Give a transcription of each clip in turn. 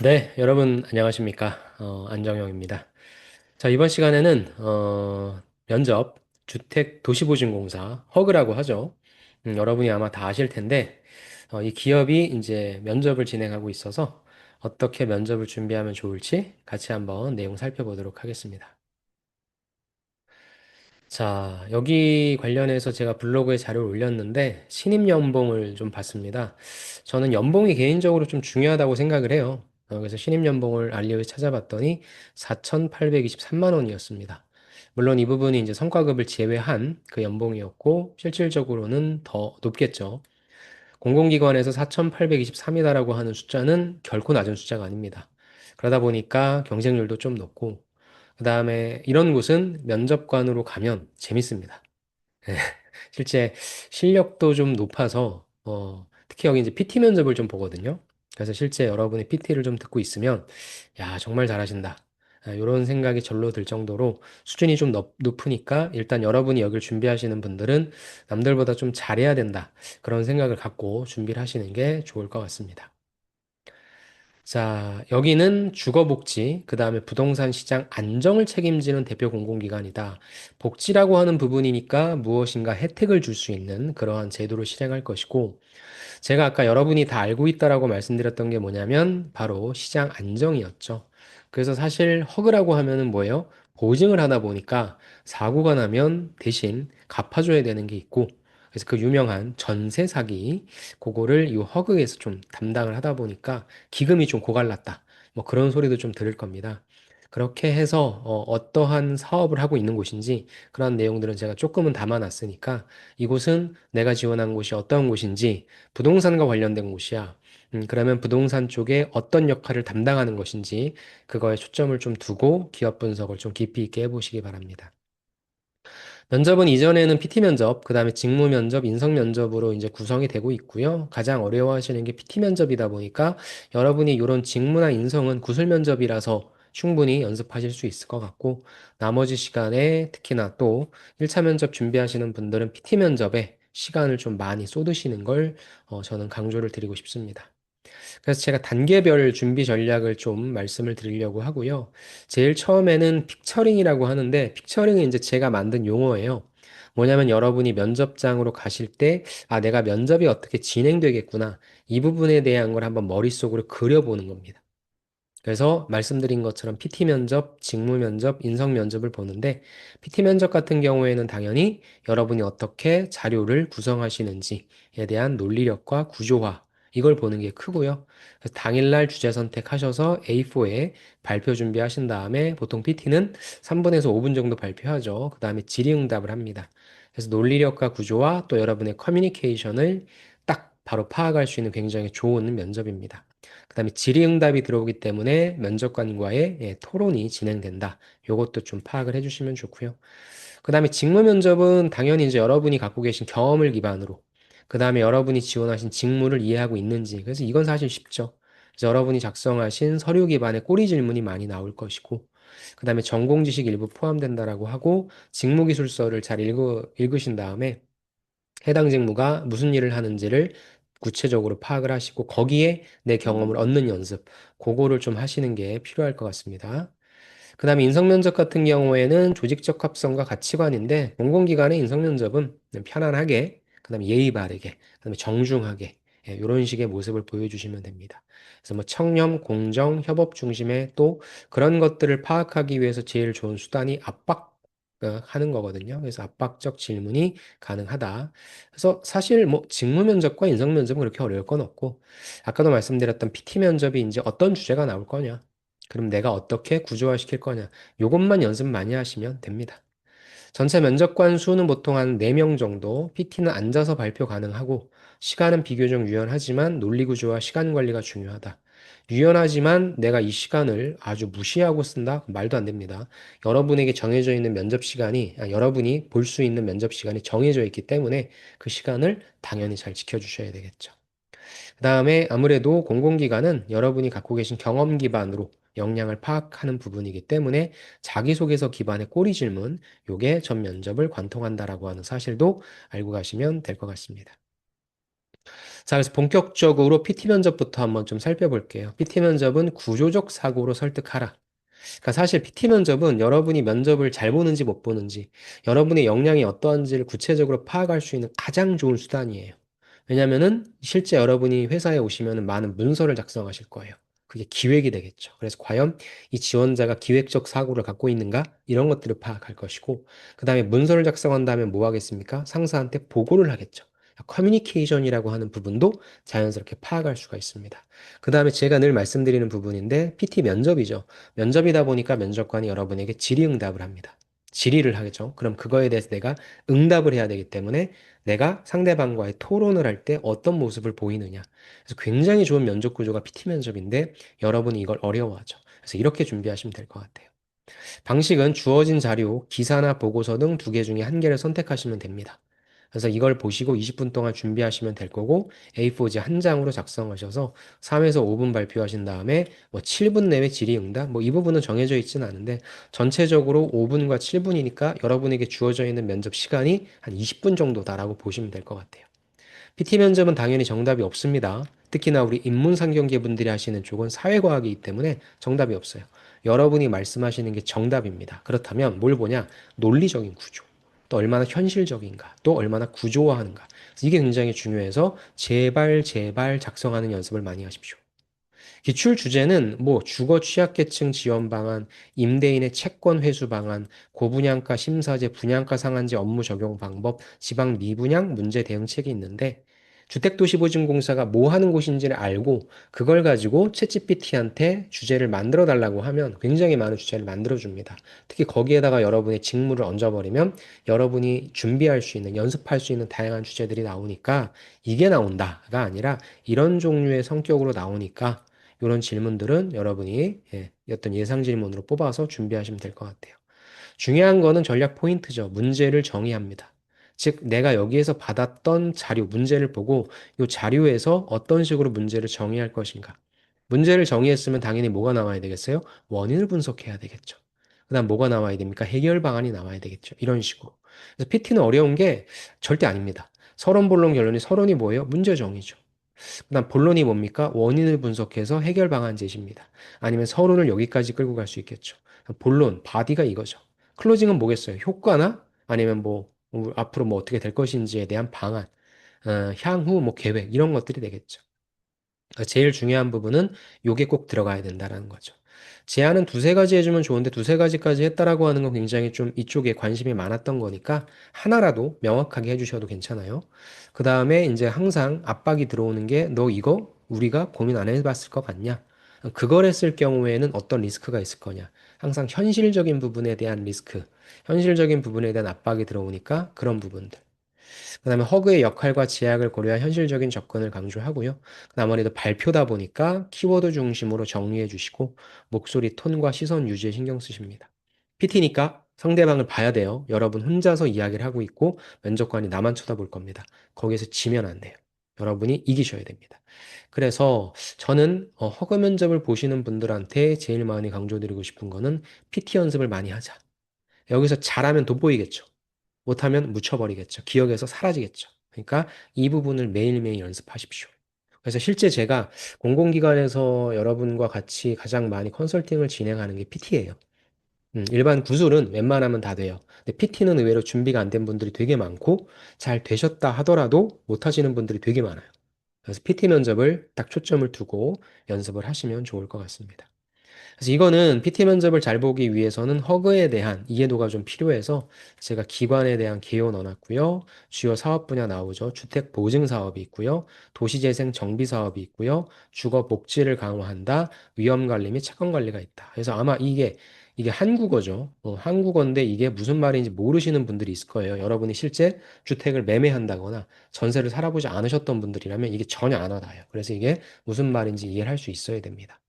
네, 여러분 안녕하십니까? 안정영입니다. 자, 이번 시간에는 면접, 주택도시보증공사, 허그라고 하죠. 여러분이 아마 다 아실 텐데, 이 기업이 이제 면접을 진행하고 있어서 어떻게 면접을 준비하면 좋을지 같이 한번 내용 살펴보도록 하겠습니다. 자, 여기 관련해서 제가 블로그에 자료를 올렸는데, 신입 연봉을 좀 봤습니다. 저는 연봉이 개인적으로 좀 중요하다고 생각을 해요. 그래서 신입 연봉을 알리오에 찾아봤더니 4,823만 원이었습니다. 물론 이 부분이 이제 성과급을 제외한 그 연봉이었고, 실질적으로는 더 높겠죠. 공공기관에서 4,823이다라고 하는 숫자는 결코 낮은 숫자가 아닙니다. 그러다 보니까 경쟁률도 좀 높고, 그 다음에 이런 곳은 면접관으로 가면 재밌습니다. 예, 실제 실력도 좀 높아서, 특히 여기 이제 PT 면접을 좀 보거든요. 그래서 실제 여러분이 PT를 좀 듣고 있으면, 야, 정말 잘하신다. 이런 생각이 절로 들 정도로 수준이 좀 높으니까 일단 여러분이 여길 준비하시는 분들은 남들보다 좀 잘해야 된다. 그런 생각을 갖고 준비를 하시는 게 좋을 것 같습니다. 자, 여기는 주거복지, 그 다음에 부동산 시장 안정을 책임지는 대표 공공기관이다. 복지라고 하는 부분이니까 무엇인가 혜택을 줄 수 있는 그러한 제도를 실행할 것이고, 제가 아까 여러분이 다 알고 있다라고 말씀드렸던 게 뭐냐면, 바로 시장 안정이었죠. 그래서 사실 허그라고 하면은 뭐예요? 보증을 하다 보니까 사고가 나면 대신 갚아줘야 되는 게 있고, 그래서 그 유명한 전세 사기, 그거를 이 허그에서 좀 담당을 하다 보니까 기금이 좀 고갈났다. 뭐 그런 소리도 좀 들을 겁니다. 그렇게 해서 어떠한 사업을 하고 있는 곳인지 그런 내용들은 제가 조금은 담아놨으니까 이곳은 내가 지원한 곳이 어떤 곳인지 부동산과 관련된 곳이야. 그러면 부동산 쪽에 어떤 역할을 담당하는 것인지 그거에 초점을 좀 두고 기업 분석을 좀 깊이 있게 해보시기 바랍니다. 면접은 이전에는 PT 면접, 그 다음에 직무 면접, 인성 면접으로 이제 구성이 되고 있고요. 가장 어려워하시는 게 PT 면접이다 보니까 여러분이 이런 직무나 인성은 구술 면접이라서 충분히 연습하실 수 있을 것 같고, 나머지 시간에 특히나 또 1차 면접 준비하시는 분들은 PT 면접에 시간을 좀 많이 쏟으시는 걸 저는 강조를 드리고 싶습니다. 그래서 제가 단계별 준비 전략을 좀 말씀을 드리려고 하고요. 제일 처음에는 픽처링이라고 하는데, 픽처링은 이제 제가 만든 용어예요. 뭐냐면 여러분이 면접장으로 가실 때, 아, 내가 면접이 어떻게 진행되겠구나. 이 부분에 대한 걸 한번 머릿속으로 그려보는 겁니다. 그래서 말씀드린 것처럼 PT 면접, 직무 면접, 인성 면접을 보는데 PT 면접 같은 경우에는 당연히 여러분이 어떻게 자료를 구성하시는지에 대한 논리력과 구조화 이걸 보는 게 크고요. 그래서 당일날 주제 선택하셔서 A4에 발표 준비하신 다음에 보통 PT는 3분에서 5분 정도 발표하죠. 그 다음에 질의응답을 합니다. 그래서 논리력과 구조와 또 여러분의 커뮤니케이션을 딱 바로 파악할 수 있는 굉장히 좋은 면접입니다. 그 다음에 질의응답이 들어오기 때문에 면접관과의 토론이 진행된다. 요것도 좀 파악을 해주시면 좋고요. 그 다음에 직무 면접은 당연히 이제 여러분이 갖고 계신 경험을 기반으로, 그 다음에 여러분이 지원하신 직무를 이해하고 있는지, 그래서 이건 사실 쉽죠. 그래서 여러분이 작성하신 서류 기반의 꼬리 질문이 많이 나올 것이고, 그 다음에 전공 지식 일부 포함된다라고 하고, 직무 기술서를 잘 읽으신 다음에 해당 직무가 무슨 일을 하는지를 구체적으로 파악을 하시고 거기에 내 경험을 얻는 연습, 그거를 좀 하시는 게 필요할 것 같습니다. 그 다음에 인성면접 같은 경우에는 조직적 합성과 가치관인데 공공기관의 인성면접은 편안하게, 그 다음에 예의 바르게, 그 다음에 정중하게 이런 식의 모습을 보여주시면 됩니다. 그래서 뭐 청렴, 공정, 협업 중심의 또 그런 것들을 파악하기 위해서 제일 좋은 수단이 압박 하는 거거든요. 그래서 압박적 질문이 가능하다. 그래서 사실 뭐 직무 면접과 인성 면접은 그렇게 어려울 건 없고 아까도 말씀드렸던 PT 면접이 이제 어떤 주제가 나올 거냐. 그럼 내가 어떻게 구조화시킬 거냐. 요것만 연습 많이 하시면 됩니다. 전체 면접관 수는 보통 한 4명 정도, PT는 앉아서 발표 가능하고, 시간은 비교적 유연하지만 논리 구조와 시간 관리가 중요하다. 유연하지만 내가 이 시간을 아주 무시하고 쓴다? 말도 안 됩니다. 여러분에게 정해져 있는 면접 시간이, 여러분이 볼 수 있는 면접 시간이 정해져 있기 때문에 그 시간을 당연히 잘 지켜주셔야 되겠죠. 그 다음에 아무래도 공공기관은 여러분이 갖고 계신 경험 기반으로 역량을 파악하는 부분이기 때문에 자기소개서 기반의 꼬리 질문, 요게 전 면접을 관통한다라고 하는 사실도 알고 가시면 될 것 같습니다. 자, 그래서 본격적으로 PT 면접부터 한번 좀 살펴볼게요. PT 면접은 구조적 사고로 설득하라. 그러니까 사실 PT 면접은 여러분이 면접을 잘 보는지 못 보는지, 여러분의 역량이 어떠한지를 구체적으로 파악할 수 있는 가장 좋은 수단이에요. 왜냐면은 실제 여러분이 회사에 오시면 많은 문서를 작성하실 거예요. 그게 기획이 되겠죠. 그래서 과연 이 지원자가 기획적 사고를 갖고 있는가? 이런 것들을 파악할 것이고, 그 다음에 문서를 작성한 다음에 뭐 하겠습니까? 상사한테 보고를 하겠죠. 커뮤니케이션이라고 하는 부분도 자연스럽게 파악할 수가 있습니다. 그 다음에 제가 늘 말씀드리는 부분인데, PT 면접이죠. 면접이다 보니까 면접관이 여러분에게 질의응답을 합니다. 질의를 하겠죠. 그럼 그거에 대해서 내가 응답을 해야 되기 때문에 내가 상대방과의 토론을 할 때 어떤 모습을 보이느냐. 그래서 굉장히 좋은 면접 구조가 PT 면접인데 여러분이 이걸 어려워하죠. 그래서 이렇게 준비하시면 될 것 같아요. 방식은 주어진 자료, 기사나 보고서 등 두 개 중에 한 개를 선택하시면 됩니다. 그래서 이걸 보시고 20분 동안 준비하시면 될 거고 A4지 한 장으로 작성하셔서 3에서 5분 발표하신 다음에 뭐 7분 내외 질의응답 뭐 이 부분은 정해져 있지는 않은데 전체적으로 5분과 7분이니까 여러분에게 주어져 있는 면접 시간이 한 20분 정도다라고 보시면 될 것 같아요. PT 면접은 당연히 정답이 없습니다. 특히나 우리 인문상경계 분들이 하시는 쪽은 사회과학이기 때문에 정답이 없어요. 여러분이 말씀하시는 게 정답입니다. 그렇다면 뭘 보냐? 논리적인 구조. 또 얼마나 현실적인가. 또 얼마나 구조화하는가. 이게 굉장히 중요해서 제발 제발 작성하는 연습을 많이 하십시오. 기출 주제는 뭐 주거 취약계층 지원 방안, 임대인의 채권 회수 방안, 고분양가 심사제, 분양가 상한제 업무 적용 방법, 지방 미분양 문제 대응책이 있는데 주택도시보증공사가 뭐 하는 곳인지를 알고 그걸 가지고 챗GPT한테 주제를 만들어 달라고 하면 굉장히 많은 주제를 만들어 줍니다. 특히 거기에다가 여러분의 직무를 얹어버리면 여러분이 준비할 수 있는, 연습할 수 있는 다양한 주제들이 나오니까 이게 나온다가 아니라 이런 종류의 성격으로 나오니까 이런 질문들은 여러분이 어떤 예상 질문으로 뽑아서 준비하시면 될 것 같아요. 중요한 거는 전략 포인트죠. 문제를 정의합니다. 즉, 내가 여기에서 받았던 자료, 문제를 보고 이 자료에서 어떤 식으로 문제를 정의할 것인가. 문제를 정의했으면 당연히 뭐가 나와야 되겠어요? 원인을 분석해야 되겠죠. 그다음 뭐가 나와야 됩니까? 해결 방안이 나와야 되겠죠. 이런 식으로. 그래서 PT는 어려운 게 절대 아닙니다. 서론, 본론, 결론이 서론이 뭐예요? 문제 정의죠. 그다음 본론이 뭡니까? 원인을 분석해서 해결 방안 제시입니다. 아니면 서론을 여기까지 끌고 갈 수 있겠죠. 본론, 바디가 이거죠. 클로징은 뭐겠어요? 효과나 아니면 뭐 앞으로 뭐 어떻게 될 것인지에 대한 방안, 향후 뭐 계획 이런 것들이 되겠죠. 제일 중요한 부분은 요게 꼭 들어가야 된다라는 거죠. 제안은 두세 가지 해주면 좋은데 두세 가지까지 했다라고 하는 건 굉장히 좀 이쪽에 관심이 많았던 거니까 하나라도 명확하게 해주셔도 괜찮아요. 그 다음에 이제 항상 압박이 들어오는 게 너 이거 우리가 고민 안 해봤을 것 같냐? 그걸 했을 경우에는 어떤 리스크가 있을 거냐? 항상 현실적인 부분에 대한 리스크, 현실적인 부분에 대한 압박이 들어오니까 그런 부분들. 그다음에 허그의 역할과 제약을 고려한 현실적인 접근을 강조하고요. 아무래도 발표다 보니까 키워드 중심으로 정리해 주시고 목소리 톤과 시선 유지에 신경 쓰십니다. PT니까 상대방을 봐야 돼요. 여러분 혼자서 이야기를 하고 있고 면접관이 나만 쳐다볼 겁니다. 거기에서 지면 안 돼요. 여러분이 이기셔야 됩니다. 그래서 저는 허그 면접을 보시는 분들한테 제일 많이 강조드리고 싶은 거는 PT 연습을 많이 하자. 여기서 잘하면 돋보이겠죠. 못하면 묻혀버리겠죠. 기억에서 사라지겠죠. 그러니까 이 부분을 매일매일 연습하십시오. 그래서 실제 제가 공공기관에서 여러분과 같이 가장 많이 컨설팅을 진행하는 게 PT예요. 일반 구술은 웬만하면 다 돼요. 근데 PT는 의외로 준비가 안 된 분들이 되게 많고 잘 되셨다 하더라도 못 하시는 분들이 되게 많아요. 그래서 PT 면접을 딱 초점을 두고 연습을 하시면 좋을 것 같습니다. 그래서 이거는 PT 면접을 잘 보기 위해서는 허그에 대한 이해도가 좀 필요해서 제가 기관에 대한 개요 넣어놨고요. 주요 사업 분야 나오죠. 주택 보증 사업이 있고요. 도시재생 정비 사업이 있고요. 주거 복지를 강화한다. 위험 관리 및 채권 관리가 있다. 그래서 아마 이게 한국어죠. 한국어인데 이게 무슨 말인지 모르시는 분들이 있을 거예요. 여러분이 실제 주택을 매매한다거나 전세를 살아보지 않으셨던 분들이라면 이게 전혀 안 와닿아요. 그래서 이게 무슨 말인지 이해를 할 수 있어야 됩니다.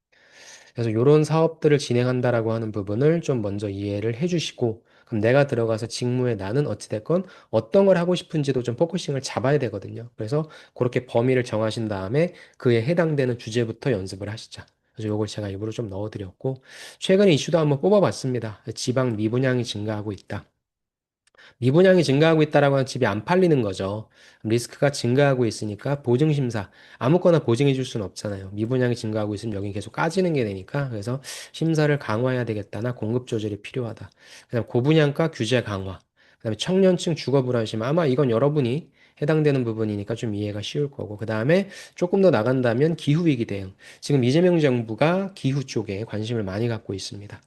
그래서 이런 사업들을 진행한다라고 하는 부분을 좀 먼저 이해를 해주시고, 그럼 내가 들어가서 직무에 나는 어찌됐건 어떤 걸 하고 싶은지도 좀 포커싱을 잡아야 되거든요. 그래서 그렇게 범위를 정하신 다음에 그에 해당되는 주제부터 연습을 하시자. 그래서 이걸 제가 일부러 좀 넣어드렸고, 최근에 이슈도 한번 뽑아봤습니다. 지방 미분양이 증가하고 있다. 미분양이 증가하고 있다라고 하면 집이 안 팔리는 거죠. 리스크가 증가하고 있으니까 보증심사, 아무거나 보증해 줄 수는 없잖아요. 미분양이 증가하고 있으면 여긴 계속 까지는 게 되니까. 그래서 심사를 강화해야 되겠다나 공급 조절이 필요하다. 그다음 고분양가 규제 강화. 그다음에 청년층 주거 불안심. 아마 이건 여러분이 해당되는 부분이니까 좀 이해가 쉬울 거고. 그다음에 조금 더 나간다면 기후위기 대응. 지금 이재명 정부가 기후 쪽에 관심을 많이 갖고 있습니다.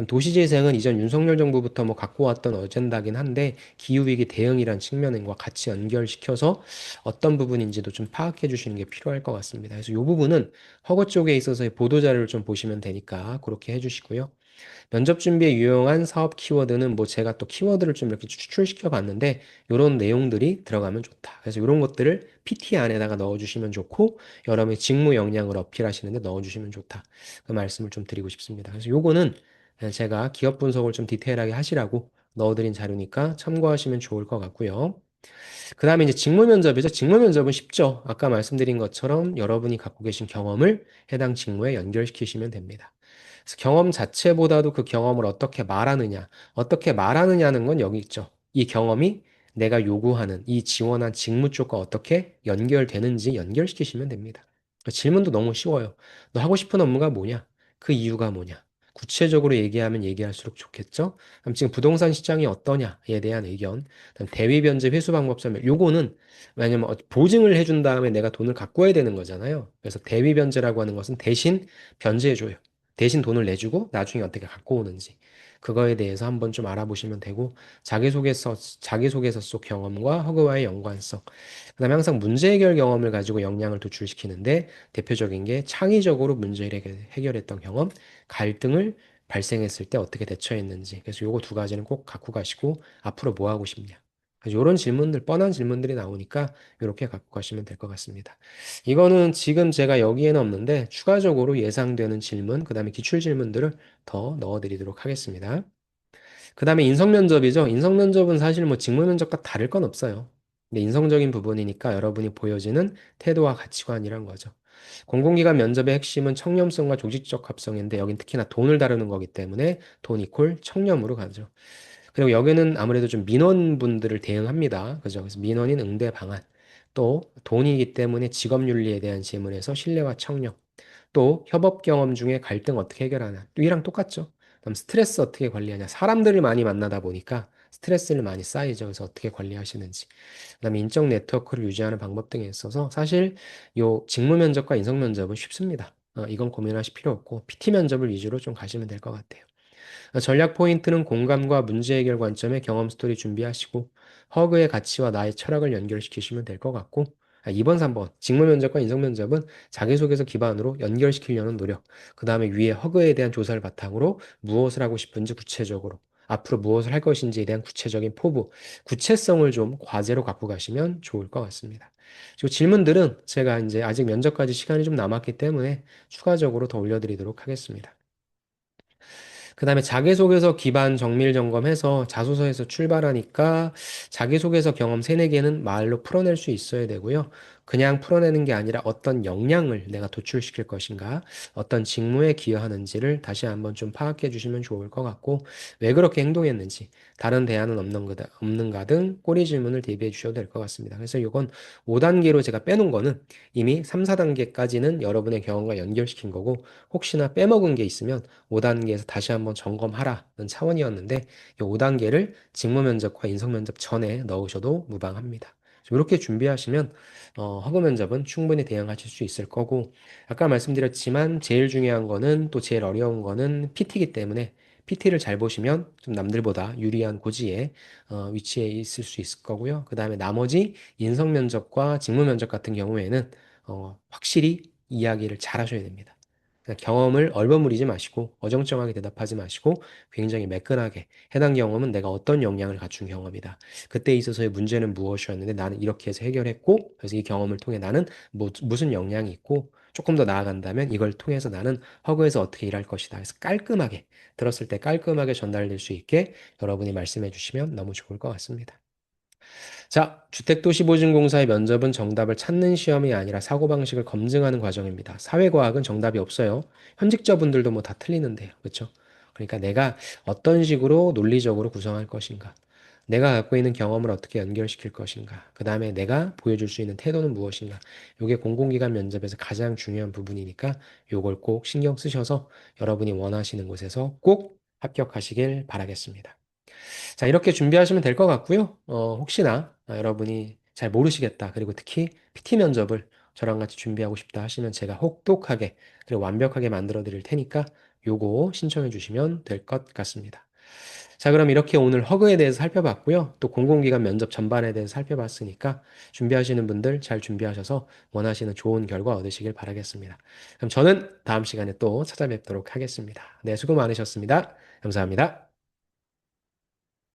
도시재생은 이전 윤석열 정부부터 뭐 갖고 왔던 어젠다긴 한데 기후위기 대응이란 측면과 같이 연결시켜서 어떤 부분인지도 좀 파악해 주시는 게 필요할 것 같습니다. 그래서 이 부분은 허거 쪽에 있어서의 보도자료를 좀 보시면 되니까 그렇게 해주시고요. 면접 준비에 유용한 사업 키워드는 뭐 제가 또 키워드를 좀 이렇게 추출시켜 봤는데 이런 내용들이 들어가면 좋다. 그래서 이런 것들을 PT 안에다가 넣어주시면 좋고 여러분의 직무 역량을 어필하시는데 넣어주시면 좋다. 그 말씀을 좀 드리고 싶습니다. 그래서 요거는 제가 기업 분석을 좀 디테일하게 하시라고 넣어드린 자료니까 참고하시면 좋을 것 같고요. 그 다음에 이제 직무 면접이죠. 직무 면접은 쉽죠. 아까 말씀드린 것처럼 여러분이 갖고 계신 경험을 해당 직무에 연결시키시면 됩니다. 그래서 경험 자체보다도 그 경험을 어떻게 말하느냐는 건 여기 있죠. 이 경험이 내가 요구하는 이 지원한 직무 쪽과 어떻게 연결되는지 연결시키시면 됩니다. 질문도 너무 쉬워요. 너 하고 싶은 업무가 뭐냐? 그 이유가 뭐냐? 구체적으로 얘기하면 얘기할수록 좋겠죠? 그럼 지금 부동산 시장이 어떠냐에 대한 의견, 그다음 대위 변제 회수 방법 설명. 요거는 왜냐면 보증을 해준 다음에 내가 돈을 갖고 와야 되는 거잖아요. 그래서 대위 변제라고 하는 것은 대신 변제해줘요. 대신 돈을 내주고 나중에 어떻게 갖고 오는지. 그거에 대해서 한번 좀 알아보시면 되고, 자기소개서 속 경험과 허그와의 연관성. 그다음에 항상 문제 해결 경험을 가지고 역량을 도출시키는데, 대표적인 게 창의적으로 문제를 해결했던 경험, 갈등을 발생했을 때 어떻게 대처했는지. 그래서 요거 두 가지는 꼭 갖고 가시고, 앞으로 뭐 하고 싶냐. 그래서 이런 질문들, 뻔한 질문들이 나오니까 이렇게 갖고 가시면 될 것 같습니다. 이거는 지금 제가 여기에는 없는데 추가적으로 예상되는 질문, 그 다음에 기출 질문들을 더 넣어드리도록 하겠습니다. 그 다음에 인성면접이죠. 인성면접은 사실 뭐 직무면접과 다를 건 없어요. 근데 인성적인 부분이니까 여러분이 보여지는 태도와 가치관이란 거죠. 공공기관 면접의 핵심은 청렴성과 조직적 합성인데 여긴 특히나 돈을 다루는 거기 때문에 돈 이퀄 청렴으로 가죠. 그리고 여기는 아무래도 좀 민원분들을 대응합니다. 그죠? 그래서 민원인 응대 방안. 또 돈이기 때문에 직업윤리에 대한 질문에서 신뢰와 청렴. 또 협업 경험 중에 갈등 어떻게 해결하나. 또 이랑 똑같죠. 그다음 스트레스 어떻게 관리하냐. 사람들을 많이 만나다 보니까 스트레스를 많이 쌓이죠. 그래서 어떻게 관리하시는지. 그다음에 인적 네트워크를 유지하는 방법 등에 있어서 사실 요 직무 면접과 인성 면접은 쉽습니다. 이건 고민하실 필요 없고 PT 면접을 위주로 좀 가시면 될 것 같아요. 전략 포인트는 공감과 문제 해결 관점의 경험 스토리 준비하시고 허그의 가치와 나의 철학을 연결시키시면 될 것 같고 2번, 3번 직무 면접과 인성 면접은 자기소개서 기반으로 연결시키려는 노력 그 다음에 위에 허그에 대한 조사를 바탕으로 무엇을 하고 싶은지 구체적으로 앞으로 무엇을 할 것인지에 대한 구체적인 포부, 구체성을 좀 과제로 갖고 가시면 좋을 것 같습니다. 그리고 질문들은 제가 이제 아직 면접까지 시간이 좀 남았기 때문에 추가적으로 더 올려드리도록 하겠습니다. 그 다음에 자기소개서 기반 정밀 점검해서 자소서에서 출발하니까 자기소개서 경험 세네 개는 말로 풀어낼 수 있어야 되고요. 그냥 풀어내는 게 아니라 어떤 역량을 내가 도출시킬 것인가, 어떤 직무에 기여하는지를 다시 한번 좀 파악해 주시면 좋을 것 같고, 왜 그렇게 행동했는지, 다른 대안은 없는가 등 꼬리 질문을 대비해 주셔도 될 것 같습니다. 그래서 이건 5단계로 제가 빼놓은 거는 이미 3, 4단계까지는 여러분의 경험과 연결시킨 거고, 혹시나 빼먹은 게 있으면 5단계에서 다시 한번 점검하라는 차원이었는데 이 5단계를 직무 면접과 인성 면접 전에 넣으셔도 무방합니다. 이렇게 준비하시면 허그 면접은 충분히 대응하실 수 있을 거고 아까 말씀드렸지만 제일 중요한 거는 또 제일 어려운 거는 PT이기 때문에 PT를 잘 보시면 좀 남들보다 유리한 고지에 위치해 있을 수 있을 거고요. 그 다음에 나머지 인성 면접과 직무 면접 같은 경우에는 확실히 이야기를 잘 하셔야 됩니다. 그러니까 경험을 얼버무리지 마시고 어정쩡하게 대답하지 마시고 굉장히 매끈하게 해당 경험은 내가 어떤 역량을 갖춘 경험이다. 그때 있어서의 문제는 무엇이었는데 나는 이렇게 해서 해결했고 그래서 이 경험을 통해 나는 무슨 역량이 있고 조금 더 나아간다면 이걸 통해서 나는 허그에서 어떻게 일할 것이다. 그래서 깔끔하게 들었을 때 깔끔하게 전달될 수 있게 여러분이 말씀해 주시면 너무 좋을 것 같습니다. 자, 주택도시보증공사의 면접은 정답을 찾는 시험이 아니라 사고방식을 검증하는 과정입니다. 사회과학은 정답이 없어요. 현직자분들도 뭐 다 틀리는데요. 그렇죠? 그러니까 내가 어떤 식으로 논리적으로 구성할 것인가. 내가 갖고 있는 경험을 어떻게 연결시킬 것인가, 그 다음에 내가 보여줄 수 있는 태도는 무엇인가. 이게 공공기관 면접에서 가장 중요한 부분이니까 요걸 꼭 신경 쓰셔서 여러분이 원하시는 곳에서 꼭 합격하시길 바라겠습니다. 자, 이렇게 준비하시면 될 것 같고요. 혹시나 여러분이 잘 모르시겠다, 그리고 특히 PT 면접을 저랑 같이 준비하고 싶다 하시면 제가 혹독하게 그리고 완벽하게 만들어 드릴 테니까 요거 신청해 주시면 될 것 같습니다. 자, 그럼 이렇게 오늘 허그에 대해서 살펴봤고요. 또 공공기관 면접 전반에 대해서 살펴봤으니까 준비하시는 분들 잘 준비하셔서 원하시는 좋은 결과 얻으시길 바라겠습니다. 그럼 저는 다음 시간에 또 찾아뵙도록 하겠습니다. 네, 수고 많으셨습니다. 감사합니다.